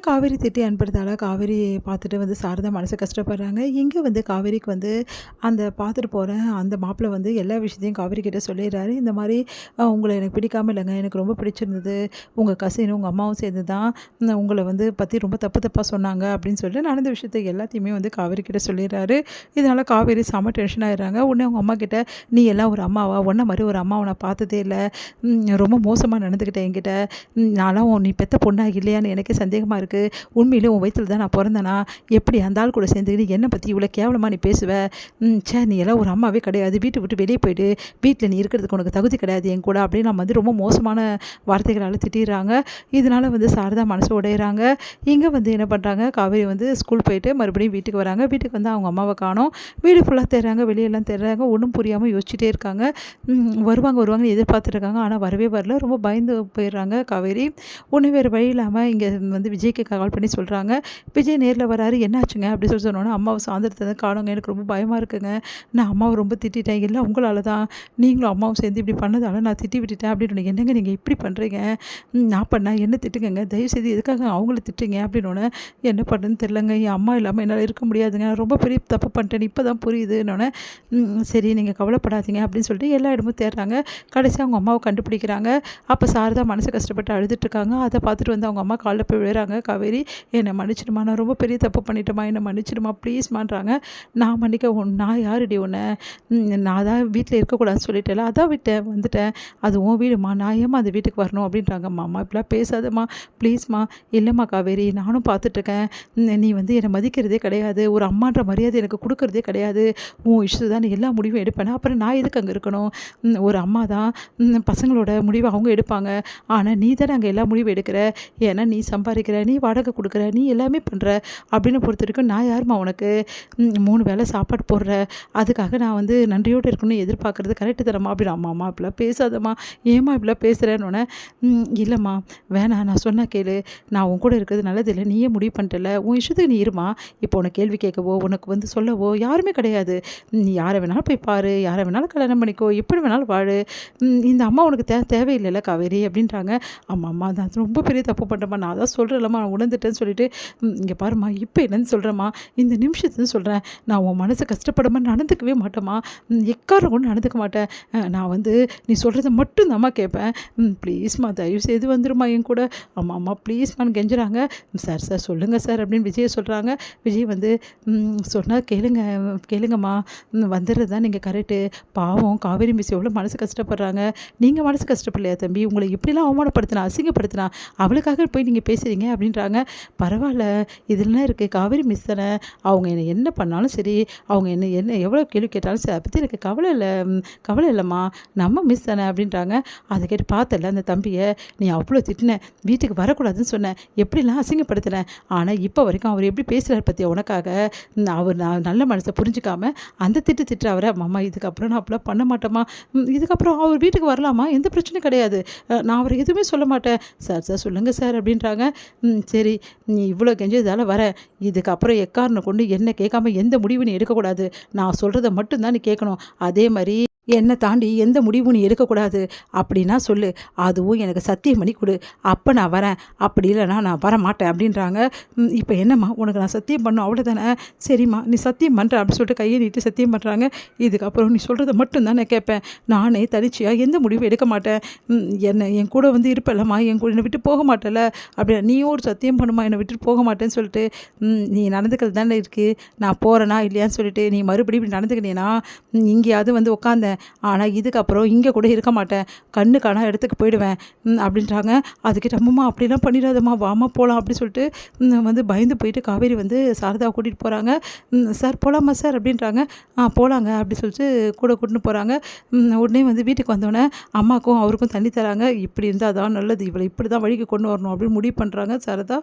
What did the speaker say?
காவேரி திட்டி அனுப்புறதால காவேரியை பார்த்துட்டு வந்து சாரதா மனசு கஷ்டப்படுறாங்க. இங்கே வந்து காவேரிக்கு வந்து அந்த பார்த்துட்டு போகிற அந்த மாப்பிள்ளை வந்து எல்லா விஷயத்தையும் காவேரி கிட்ட சொல்லிடுறாரு. இந்த மாதிரி உங்களை எனக்கு பிடிக்காம இல்லைங்க, எனக்கு ரொம்ப பிடிச்சிருந்தது. உங்கள் கசினும் உங்கள் அம்மாவும் சேர்ந்து தான் உங்களை வந்து பற்றி ரொம்ப தப்பு தப்பாக சொன்னாங்க அப்படின்னு சொல்லிட்டு நடந்த விஷயத்தை எல்லாத்தையுமே வந்து காவேரி கிட்ட சொல்லிடுறாரு. இதனால் காவேரி செம டென்ஷன் ஆகிடுறாங்க. உடனே அவங்க அம்மா கிட்ட, நீ எல்லாம் ஒரு அம்மாவா, உன்ன மாதிரி ஒரு அம்மாவை நான் பார்த்ததே இல்லை, ரொம்ப மோசமாக நடந்துக்கிட்டேன் என்கிட்ட, நான்லாம் நீ பெத்த பொண்ணா இல்லையான்னு எனக்கே சந்தேகமாக இருக்குது, உண்மையிலே உன் வயிற்றில் தான் நான் பிறந்தேனா, எப்படி அந்த ஆள் கூட சேர்ந்துக்கிட்டு என்னை பற்றி இவ்வளோ கேவலமாக நீ பேசுவ, சே நீ எல்லாம் ஒரு அம்மாவே கிடையாது, வீட்டை விட்டு வெளியே போயிட்டு வீட்டில் நீ இருக்கிறதுக்கு உனக்கு தகுதி கிடையாது என் கூட அப்படின்னு நம்ம வந்து ரொம்ப மோசமான வார்த்தைகளால் திட்டிடுறாங்க. இதனால் வந்து சாரதா மனசு உடையிறாங்க. இங்கே வந்து என்ன பண்ணுறாங்க, காவேரி வந்து ஸ்கூல் போயிட்டு மறுபடியும் வீட்டுக்கு வராங்க. வீட்டுக்கு வந்து அவங்க அம்மாவை காணோம். வீடு ஃபுல்லாக தேடுறாங்க, வெளியெல்லாம் தேடுறாங்க, ஒன்றும் புரியாமல் யோசிச்சுட்டே இருக்காங்க. வருவாங்கன்னு எதிர்பார்த்துருக்காங்க, ஆனால் வரவே வரல. ரொம்ப பயந்து போயிடுறாங்க காவேரி. ஒன்று வேறு வழி இல்லாமல் இங்கே வந்து விஜய்க்கு கால் பண்ணி சொல்கிறாங்க. விஜய் நேரில் வராரு. என்னாச்சுங்க அப்படி சொல்லி சொன்னோன்னே, அம்மாவை சாயந்தரத்தை தான் காணுங்க, எனக்கு ரொம்ப பயமாக இருக்குங்க, நான் அம்மாவை ரொம்ப திட்டேன், எல்லாம் உங்களால் தான், நீங்களும் அம்மாவும் சேர்ந்து இப்படி பண்ணதால நான் திட்டி விட்டுட்டேன் அப்படின்னு. என்னங்க நீங்கள் இப்படி பண்ணுறீங்க, நான் பண்ணேன் என்ன திட்டுங்க, தயவுசெய்து எதுக்காக அவங்கள திட்டுங்க அப்படின்னோடனே, என்ன பண்ணுறதுன்னு தெரிலங்க, என் அம்மா இல்லாமல் என்னால் இருக்க முடியாதுங்க, நான் ரொம்ப பெரிய தப்பு பண்ணிட்டேன் இப்போ தான் புரியுதுன்னொன்னே, சரி நீங்கள் கவலைப்படாதீங்க அப்படின்னு சொல்லிட்டு எல்லா இடமும் தேடுறாங்க. கடைசி அவங்க அம்மாவை கண்டுபிடிக்கிறாங்க. அப்போ சாரதா மனசு கஷ்டப்பட்டு அழுதுட்டுருக்காங்க. அதை பார்த்துட்டு வந்து அவங்க அம்மா காலில் போய் விழுறாங்க. காவேரி என்னை மன்னிச்சிடுமா, நான் ரொம்ப பெரிய தப்பு பண்ணிட்டேம்மா, என்னை மன்னிச்சிடுமா ப்ளீஸ்மான்றாங்க. நான் மன்னிக்க நான் யாருடி உன்னை, நான் தான் வீட்டில் இருக்கக்கூடாதுன்னு சொல்லிட்டேல, அதான் விட்டேன் வந்துட்டேன், அது உன் வீடுமா, நான் ஏம்மா அந்த வீட்டுக்கு வரணும் அப்படின்றாங்க. அம்மா இப்படிலாம் பேசாதம்மா ப்ளீஸ்மா. இல்லைம்மா காவேரி, நானும் பார்த்துட்ருக்கேன், நீ வந்து என்னை மதிக்கிறதே கிடையாது, ஒரு அம்மான்ற மரியாதை எனக்கு கொடுக்கறதே கிடையாது, உன் இஷ்டம் தான் நீ எல்லா முடிவும் எடுப்பேன், அப்புறம் நான் எதுக்கு அங்கே இருக்கணும், ஒரு அம்மா தான் பசங்களோட முடிவை அவங்க எடுப்பாங்க, ஆனால் நீ தானே அங்கே எல்லா முடிவும் எடுக்கிற, ஏன்னா நீ சம்பாதிக்கிற, நீ வாடகை கொடுக்குற, நீ எல்லாமே பண்ணுற அப்படின்னு பொறுத்த வரைக்கும் நான் யாருமா உனக்கு 3 வேளை சாப்பாடு போடுற, அதுக்காக நான் வந்து நன்றியோடு இருக்கணும்னு எதிர்பார்க்குறது கரெக்டு தரமா அப்படின்னு. அம்மா இப்படிலாம் பேசாதம்மா, ஏம்மா இப்படிலாம் பேசுகிறேன்னொன்னே, இல்லைம்மா வேணாம், நான் சொன்னால் கேளு, நான் உன் கூட இருக்கிறது நல்லதில்லை, நீயே முடிவு பண்ணிட்டல, உன் இஷ்டத்துக்கு நீ இருமா, இப்போ உனக்கு கேள்வி கேட்கவோ உனக்கு வந்து சொல்லவோ யாருமே கிடையாது, நீ யாரை வேணாலும் போய் பாரு, யாரை வேணாலும் கல்யாணம் பண்ணிக்கோ, எப்படி வேணாலும் வாழு, இந்த அம்மா உனக்கு தேவையில்லைல்ல காவேரி அப்படின்றாங்க. அம்மா தான் ரொம்ப பெரிய தப்பு பண்ணுறேம்மா, நான் தான் சொல்கிறேன்லம்மா, நான் உணர்ந்துட்டேன்னு சொல்லிட்டு, இங்கே பாருமா இப்போ என்னன்னு சொல்கிறேம்மா, இந்த நிமிஷத்துன்னு சொல்கிறேன், நான் உன் மனசை கஷ்டப்படாமல் நடந்துக்கவே மாட்டேம்மா, எக்காரம் கூட நடந்துக்க மாட்டேன், நான் வந்து நீ சொல்கிறத மட்டும் தான்மா கேட்பேன், ப்ளீஸ்மா தயவு செய்து வந்துருமா என் கூட, அம்மா ப்ளீஸ்மான்னு கெஞ்சுறாங்க. சார் சொல்லுங்கள் சார் அப்படின்னு விஜயை சொல்கிறாங்க. விஜய் வந்து சொன்னால் கேளுங்கம்மா, வந்துடுறது தான் நீங்கள் கரெக்டு, பாவம் காவேரி மிஸ் எவ்வளோ மனசு கஷ்டப்படுறாங்க, நீங்கள் மனசு கஷ்டப்படலையா தம்பி, உங்களை எப்படிலாம் அவமானப்படுத்தினா அசிங்கப்படுத்தினா, அவளுக்காக போய் நீங்கள் பேசுகிறீங்க அப்படின்றாங்க. பரவாயில்ல இதெல்லாம் இருக்குது, காவேரி மிஸ் தானே, அவங்க என்ன பண்ணாலும் சரி, அவங்க என்ன எவ்வளோ கேள்வி கேட்டாலும் சரி, அதை பற்றி எனக்கு கவலை இல்லைம்மா, நம்ம மிஸ் தானே அப்படின்றாங்க. அதை கேட்டு பார்த்தல அந்த தம்பியை, நீ அவ்வளோ திட்டின, வீட்டுக்கு வரக்கூடாதுன்னு சொன்னேன், எப்படிலாம் அசிங்கப்படுத்தினேன், ஆனால் இப்போ வரைக்கும் அவர் எப்படி பேசுகிறார் பற்றியா உனக்காக, அவர் நான் நல்ல மனசை புரிஞ்சுக்காம அந்த திட்டு அவரை, அம்மா இதுக்கப்புறம் நான் அப்படிலாம் பண்ண மாட்டேம்மா, இதுக்கப்புறம் அவர் வீட்டுக்கு வரலாமா, எந்த பிரச்சனையும் கிடையாது, நான் அவரை எதுவுமே சொல்ல மாட்டேன், சார் சொல்லுங்கள் சார் அப்படின்றாங்க. சரி நீ இவ்வளோ கெஞ்சதால் வரேன், இதுக்கப்புறம் எக்காரணம் கொண்டு என்ன கேட்காம எந்த முடிவு நீ எடுக்கக்கூடாது, நான் சொல்கிறத மட்டும்தான் நீ கேட்கணும், அதே மாதிரி என்னை தாண்டி எந்த முடிவும் நீ எடுக்கக்கூடாது அப்படின்னா சொல்லு, அதுவும் எனக்கு சத்தியம் பண்ணி கொடு, அப்போ நான் வரேன், அப்படி இல்லைனா நான் வரமாட்டேன் அப்படின்றாங்க. இப்போ என்னம்மா உனக்கு நான் சத்தியம் பண்ணும் அவ்வளோதானே, சரிம்மா நீ சத்தியம் பண்ணுற அப்படின்னு சொல்லிட்டு கையை நீட்டு சத்தியம் பண்ணுறாங்க. இதுக்கப்புறம் நீ சொல்கிறத மட்டும்தான் நான் கேட்பேன், நானே தனிச்சையாக எந்த முடிவும் எடுக்க மாட்டேன், என் கூட வந்து இருப்பல்லம்மா, என் கூட என்னை விட்டு போக மாட்டேல, அப்படி நீயும் ஒரு சத்தியம் பண்ணுமா என்னை விட்டுட்டு போக மாட்டேன்னு சொல்லிட்டு, நீ நடந்துக்கிறது தானே இருக்குது, நான் போகிறேனா இல்லையான்னு சொல்லிட்டு நீ மறுபடியும் இப்படி நடந்துக்கினேன்னா இங்கேயாவது வந்து உட்காந்தேன், ஆனால் இதுக்கப்புறம் இங்கே கூட இருக்க மாட்டேன், கண்ணு காணா இடத்துக்கு போயிடுவேன் அப்படின்றாங்க. அதுக்கிட்ட அம்மா அப்படிலாம் பண்ணிடாதம்மா, வாமா போகலாம் அப்படின்னு சொல்லிட்டு வந்து பயந்து போயிட்டு காவேரி வந்து சாரதாவை கூட்டிகிட்டு போகிறாங்க. சார் போகலாமா சார் அப்படின்றாங்க. போகலாங்க அப்படி சொல்லிட்டு கூட கூட்டின்னு போகிறாங்க. உடனே வந்து வீட்டுக்கு வந்தோடனே அம்மாவுக்கும் அவருக்கும் தண்ணி தராங்க. இப்படி இருந்தால் தான் நல்லது, இவளை இப்படி தான் வழிக்கு கொண்டு வரணும் அப்படின்னு முடிவு பண்ணுறாங்க சாரதா.